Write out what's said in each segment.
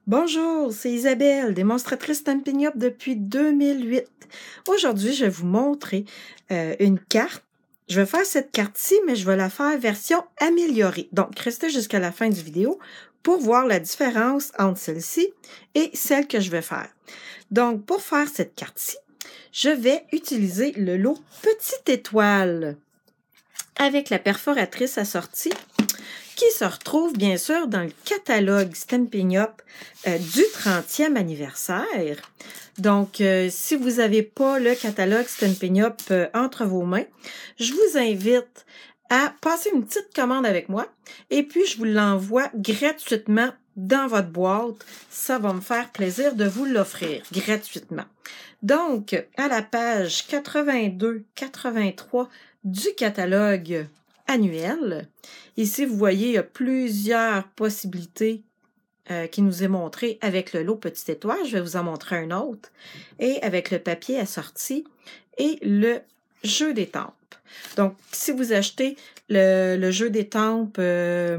Bonjour, c'est Isabelle, démonstratrice Stampin' Up depuis 2008. Aujourd'hui, je vais vous montrer une carte. Je vais faire cette carte-ci, mais je vais la faire version améliorée. Donc, restez jusqu'à la fin du vidéo pour voir la différence entre celle-ci et celle que je vais faire. Donc, pour faire cette carte-ci, je vais utiliser le lot Petite Étoile avec la perforatrice assortie qui se retrouve bien sûr dans le catalogue Stampin' Up du 30e anniversaire. Donc, si vous n'avez pas le catalogue Stampin' Up entre vos mains, je vous invite à passer une petite commande avec moi et puis je vous l'envoie gratuitement dans votre boîte. Ça va me faire plaisir de vous l'offrir gratuitement. Donc, à la page 82-83 du catalogue annuel, ici, vous voyez, il y a plusieurs possibilités qui nous est montré avec le lot Petite Étoile. Je vais vous en montrer un autre. Et avec le papier assorti et le jeu d'étampes. Donc, si vous achetez le jeu d'étampes et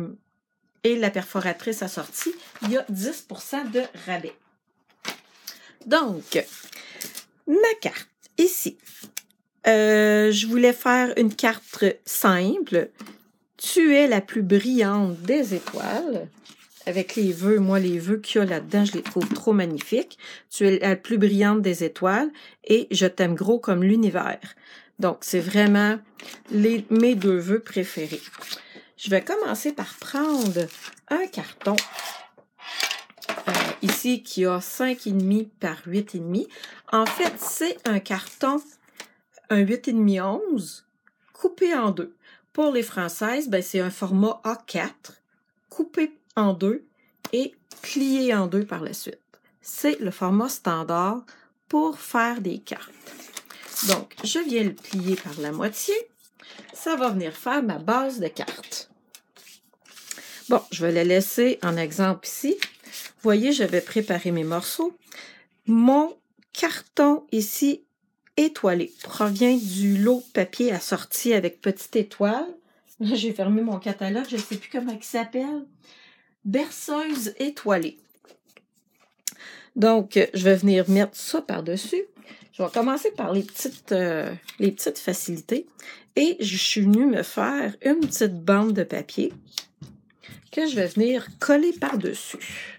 la perforatrice assortie, il y a 10% de rabais. Donc, ma carte, ici. Je voulais faire une carte simple. Tu es la plus brillante des étoiles. Avec les vœux, moi, les vœux qu'il y a là-dedans, je les trouve trop magnifiques. Tu es la plus brillante des étoiles et je t'aime gros comme l'univers. Donc, c'est vraiment mes deux vœux préférés. Je vais commencer par prendre un carton ici qui a 5,5 par 8,5. En fait, c'est un carton, un 8,5 11, coupé en deux. Pour les Françaises, ben, c'est un format A4, coupé en deux et plié en deux par la suite. C'est le format standard pour faire des cartes. Donc, je viens le plier par la moitié. Ça va venir faire ma base de carte. Bon, je vais la laisser en exemple ici. Vous voyez, j'avais préparé mes morceaux. Mon carton ici étoilé provient du lot papier assorti avec Petite Étoile. J'ai fermé mon catalogue, je ne sais plus comment il s'appelle. Berceuse étoilée. Donc, je vais venir mettre ça par-dessus. Je vais commencer par les petites facilités. Et je suis venue me faire une petite bande de papier que je vais venir coller par-dessus.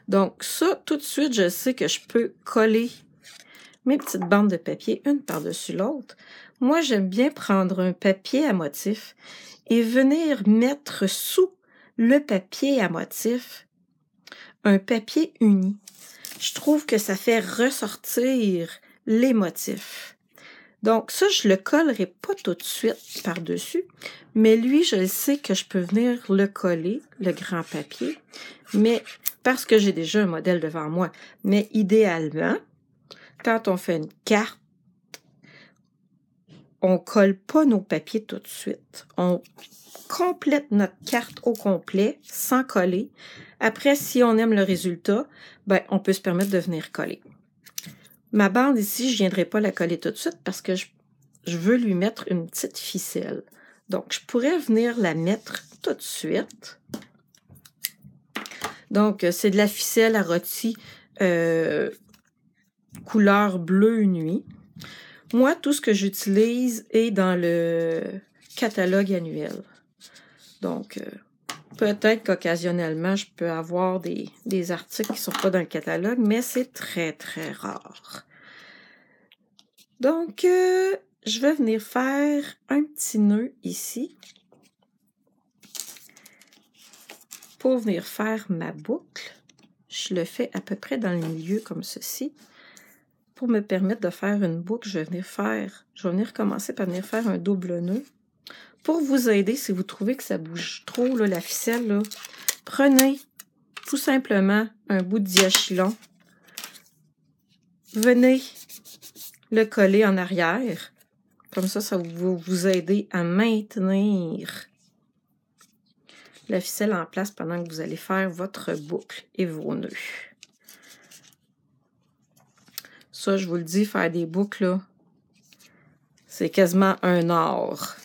Donc, ça, tout de suite, je sais que je peux coller mes petites bandes de papier une par-dessus l'autre. Moi, j'aime bien prendre un papier à motif et venir mettre sous le papier à motif un papier uni. Je trouve que ça fait ressortir les motifs. Donc, ça, je le collerai pas tout de suite par-dessus, mais lui, je sais que je peux venir le coller, le grand papier, mais parce que j'ai déjà un modèle devant moi. Mais idéalement, quand on fait une carte, on colle pas nos papiers tout de suite. On complète notre carte au complet, sans coller. Après, si on aime le résultat, ben, on peut se permettre de venir coller. Ma bande ici, je ne viendrai pas la coller tout de suite parce que je veux lui mettre une petite ficelle. Donc, je pourrais venir la mettre tout de suite. Donc, c'est de la ficelle à rôti couleur bleu nuit. Moi, tout ce que j'utilise est dans le catalogue annuel. Donc, peut-être qu'occasionnellement, je peux avoir des articles qui ne sont pas dans le catalogue, mais c'est très, très rare. Donc, je vais venir faire un petit nœud ici pour venir faire ma boucle. Je le fais à peu près dans le milieu comme ceci. Pour me permettre de faire une boucle, je vais venir commencer par venir faire un double nœud. Pour vous aider, si vous trouvez que ça bouge trop, là, la ficelle, là, prenez tout simplement un bout de diachylon. Venez le coller en arrière. Comme ça, ça va vous aider à maintenir la ficelle en place pendant que vous allez faire votre boucle et vos nœuds. Ça, je vous le dis, faire des boucles, là, c'est quasiment un art.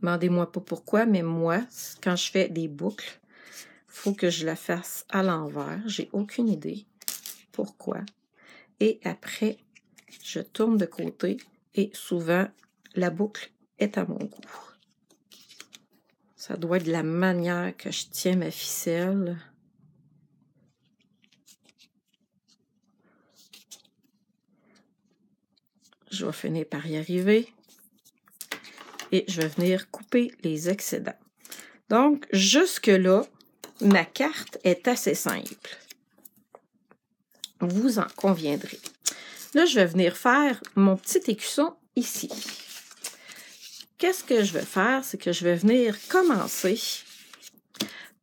Demandez-moi pas pourquoi, mais moi, quand je fais des boucles, il faut que je la fasse à l'envers. J'ai aucune idée pourquoi. Et après, je tourne de côté et souvent, la boucle est à mon goût. Ça doit être de la manière que je tiens ma ficelle. Je vais finir par y arriver. Et je vais venir couper les excédents. Donc, jusque-là, ma carte est assez simple. Vous en conviendrez. Là, je vais venir faire mon petit écusson ici. Qu'est-ce que je vais faire? C'est que je vais venir commencer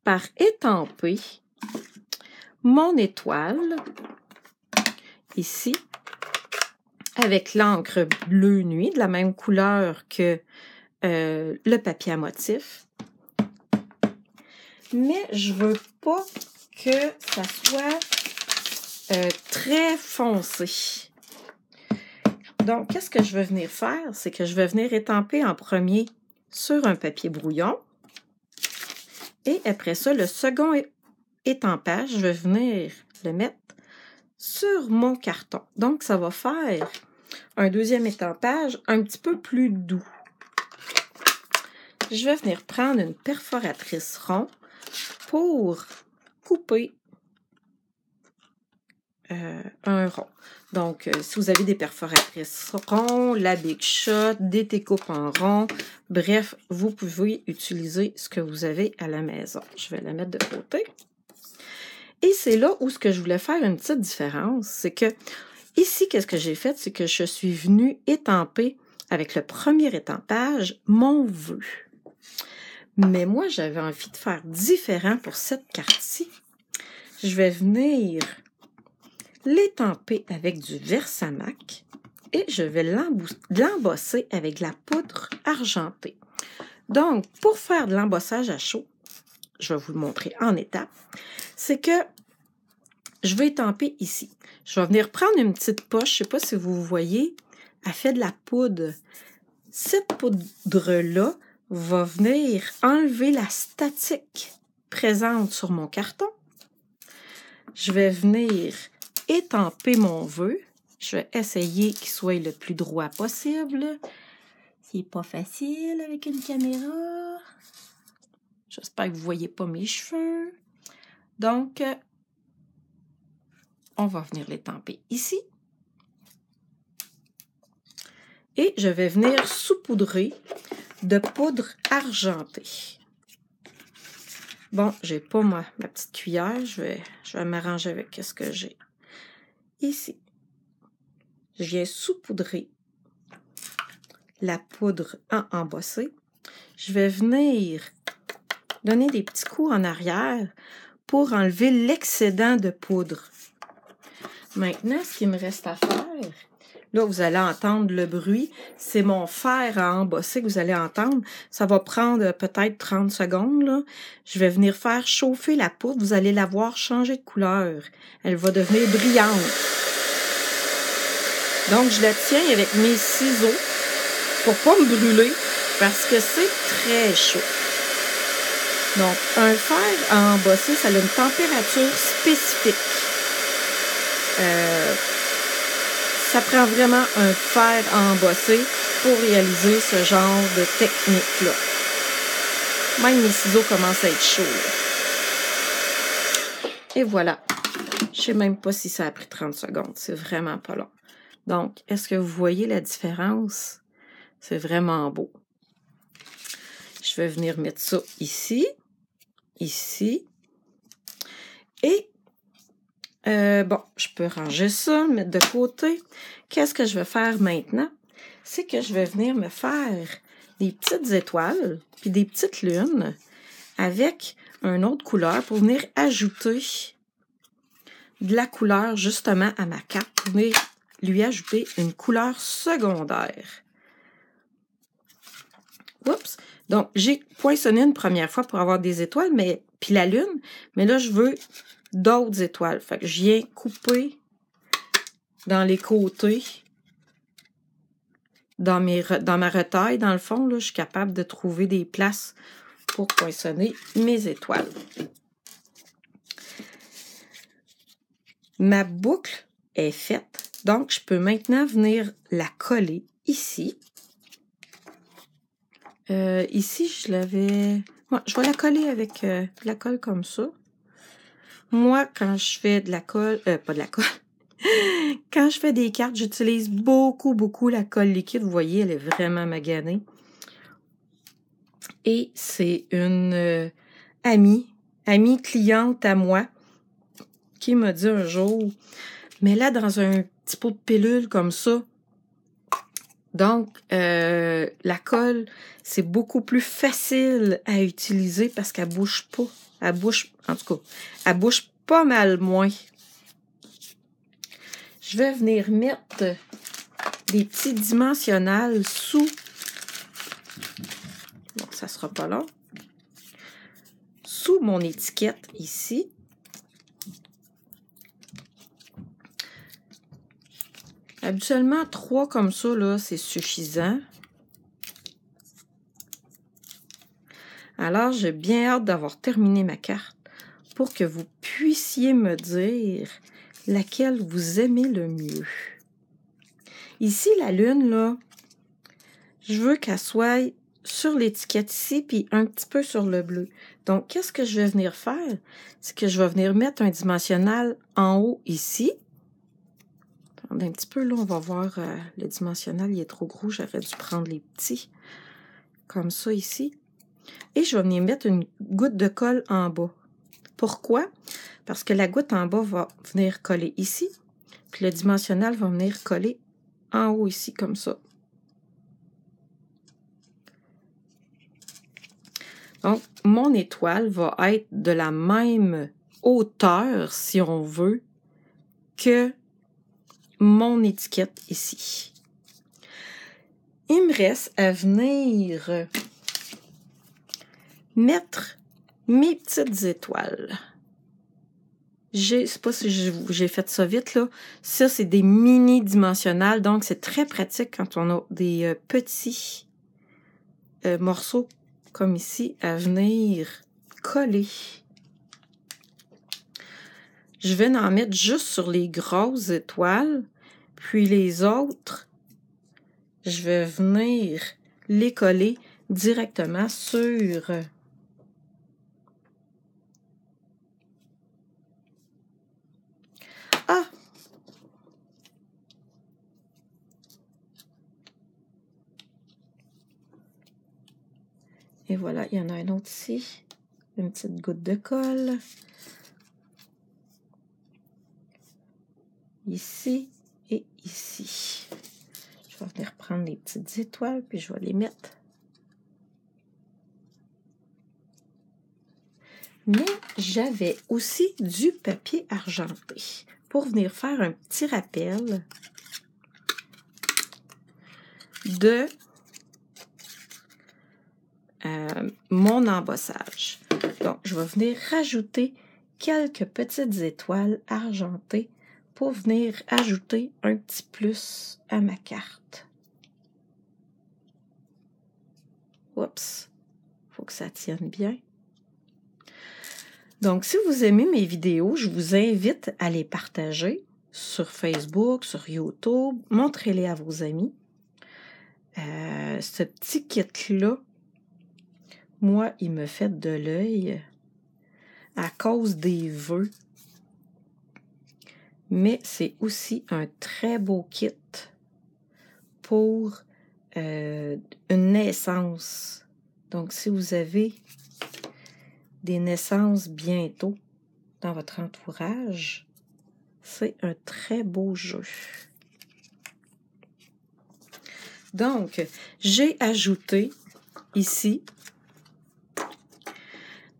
par étamper mon étoile ici avec l'encre bleu nuit, de la même couleur que le papier à motif. Mais je veux pas que ça soit très foncé. Donc, qu'est-ce que je vais venir faire? C'est que je vais venir étamper en premier sur un papier brouillon. Et après ça, le second étampage, je vais venir le mettre sur mon carton. Donc, ça va faire un deuxième étampage un petit peu plus doux. Je vais venir prendre une perforatrice rond pour couper un rond. Donc, si vous avez des perforatrices ronds, la Big Shot, des découpes en rond, bref, vous pouvez utiliser ce que vous avez à la maison. Je vais la mettre de côté. Et c'est là où ce que je voulais faire une petite différence, c'est que ici, qu'est-ce que j'ai fait? C'est que je suis venue étamper avec le premier étampage mon vœu. Mais moi, j'avais envie de faire différent pour cette carte-ci. Je vais venir l'étamper avec du Versamac et je vais l'embosser avec de la poudre argentée. Donc, pour faire de l'embossage à chaud, je vais vous le montrer en étapes, c'est que je vais étamper ici. Je vais venir prendre une petite poche, je ne sais pas si vous voyez, elle fait de la poudre. Cette poudre-là va venir enlever la statique présente sur mon carton. Je vais venir étamper mon vœu. Je vais essayer qu'il soit le plus droit possible. C'est pas facile avec une caméra. J'espère que vous ne voyez pas mes cheveux. Donc, on va venir l'étamper ici. Et je vais venir saupoudrer de poudre argentée. Bon, j'ai pas ma petite cuillère. Je vais m'arranger avec ce que j'ai. Ici, je viens saupoudrer la poudre en embossé. Je vais venir donner des petits coups en arrière pour enlever l'excédent de poudre. Maintenant, ce qu'il me reste à faire, là, vous allez entendre le bruit. C'est mon fer à embosser que vous allez entendre. Ça va prendre peut-être 30 secondes. Là. Je vais venir faire chauffer la poudre. Vous allez la voir changer de couleur. Elle va devenir brillante. Donc, je la tiens avec mes ciseaux pour pas me brûler parce que c'est très chaud. Donc, un fer à embosser, ça a une température spécifique. Ça prend vraiment un fer à embosser pour réaliser ce genre de technique-là. Même mes ciseaux commencent à être chauds. Là. Et voilà. Je ne sais même pas si ça a pris 30 secondes. C'est vraiment pas long. Donc, est-ce que vous voyez la différence? C'est vraiment beau. Je vais venir mettre ça ici. Ici. Et bon, je peux ranger ça, mettre de côté. Qu'est-ce que je vais faire maintenant? C'est que je vais venir me faire des petites étoiles puis des petites lunes avec une autre couleur pour venir ajouter de la couleur justement à ma carte, pour venir lui ajouter une couleur secondaire. Oups! Donc, j'ai poinçonné une première fois pour avoir des étoiles, puis la lune, mais là, je veux d'autres étoiles. Fait que je viens couper dans les côtés dans ma retaille, dans le fond, là, je suis capable de trouver des places pour poinçonner mes étoiles. Ma boucle est faite, donc je peux maintenant venir la coller ici. Ici, je l'avais... Ouais, je vais la coller avec de la colle comme ça. Moi, quand je fais de la colle... pas de la colle. Quand je fais des cartes, j'utilise beaucoup la colle liquide. Vous voyez, elle est vraiment maganée. Et c'est une amie cliente à moi qui m'a dit un jour, mais là, dans un petit pot de pilule comme ça, donc, la colle, c'est beaucoup plus facile à utiliser parce qu'elle bouge pas. Elle bouge pas mal moins. Je vais venir mettre des petits dimensionnels sous. Bon, ça sera pas long. Sous mon étiquette ici. Habituellement, 3 comme ça, là, c'est suffisant. Alors, j'ai bien hâte d'avoir terminé ma carte pour que vous puissiez me dire laquelle vous aimez le mieux. Ici, la lune, là, je veux qu'elle soit sur l'étiquette ici, puis un petit peu sur le bleu. Donc, qu'est-ce que je vais venir faire? C'est que je vais venir mettre un dimensionnel en haut ici. Un petit peu, là, on va voir le dimensionnel, il est trop gros, j'aurais dû prendre les petits, comme ça ici. Et je vais venir mettre une goutte de colle en bas. Pourquoi? Parce que la goutte en bas va venir coller ici, puis le dimensionnel va venir coller en haut ici, comme ça. Donc, mon étoile va être de la même hauteur, si on veut, que mon étiquette ici. Il me reste à venir mettre mes petites étoiles. Je sais pas si j'ai fait ça vite, là. Ça, c'est des mini-dimensionnels, donc c'est très pratique quand on a des petits morceaux comme ici à venir coller. Je vais en mettre juste sur les grosses étoiles, puis les autres, je vais venir les coller directement sur Ah! Et voilà, il y en a un autre ici. Une petite goutte de colle. Ici et ici. Je vais venir prendre les petites étoiles, puis je vais les mettre. Mais j'avais aussi du papier argenté pour venir faire un petit rappel de mon embossage. Donc, je vais venir rajouter quelques petites étoiles argentées pour venir ajouter un petit plus à ma carte. Oups, faut que ça tienne bien. Donc, si vous aimez mes vidéos, je vous invite à les partager sur Facebook, sur YouTube. Montrez-les à vos amis. Ce petit kit-là, moi, il me fait de l'œil à cause des vœux. Mais c'est aussi un très beau kit pour une naissance. Donc, si vous avez des naissances bientôt dans votre entourage, c'est un très beau jeu. Donc, j'ai ajouté ici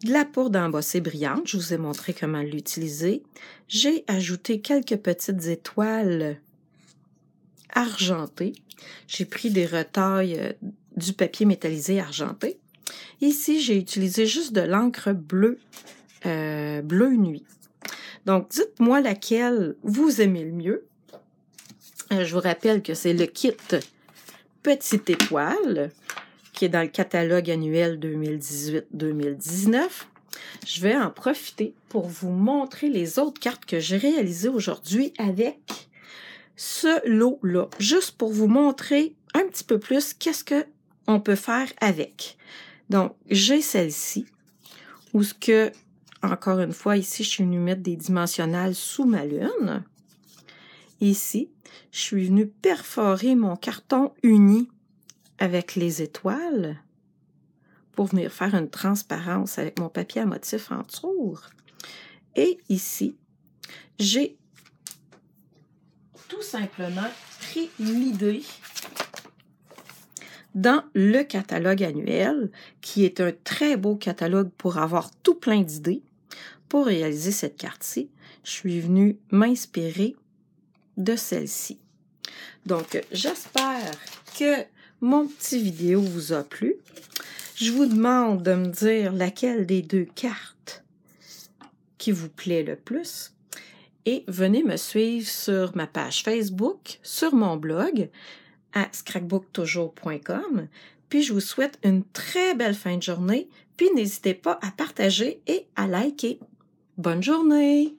de la poudre d'embosser brillante. Je vous ai montré comment l'utiliser. J'ai ajouté quelques petites étoiles argentées. J'ai pris des retailles du papier métallisé argenté. Ici, j'ai utilisé juste de l'encre bleue, bleu nuit. Donc, dites-moi laquelle vous aimez le mieux. Je vous rappelle que c'est le kit petite étoile qui est dans le catalogue annuel 2018-2019. Je vais en profiter pour vous montrer les autres cartes que j'ai réalisées aujourd'hui avec ce lot-là, juste pour vous montrer un petit peu plus qu'est-ce qu'on peut faire avec. Donc, j'ai celle-ci, où ce que, encore une fois, ici, je suis venue mettre des dimensionnels sous ma lune. Ici, je suis venue perforer mon carton uni avec les étoiles pour venir faire une transparence avec mon papier à motif en tour. Et ici, j'ai tout simplement pris l'idée dans le catalogue annuel, qui est un très beau catalogue pour avoir tout plein d'idées. Pour réaliser cette carte-ci, je suis venue m'inspirer de celle-ci. Donc, j'espère que mon petit vidéo vous a plu. Je vous demande de me dire laquelle des deux cartes qui vous plaît le plus. Et venez me suivre sur ma page Facebook, sur mon blog, à scrapbooktoujur.com. Puis je vous souhaite une très belle fin de journée. Puis n'hésitez pas à partager et à liker. Bonne journée!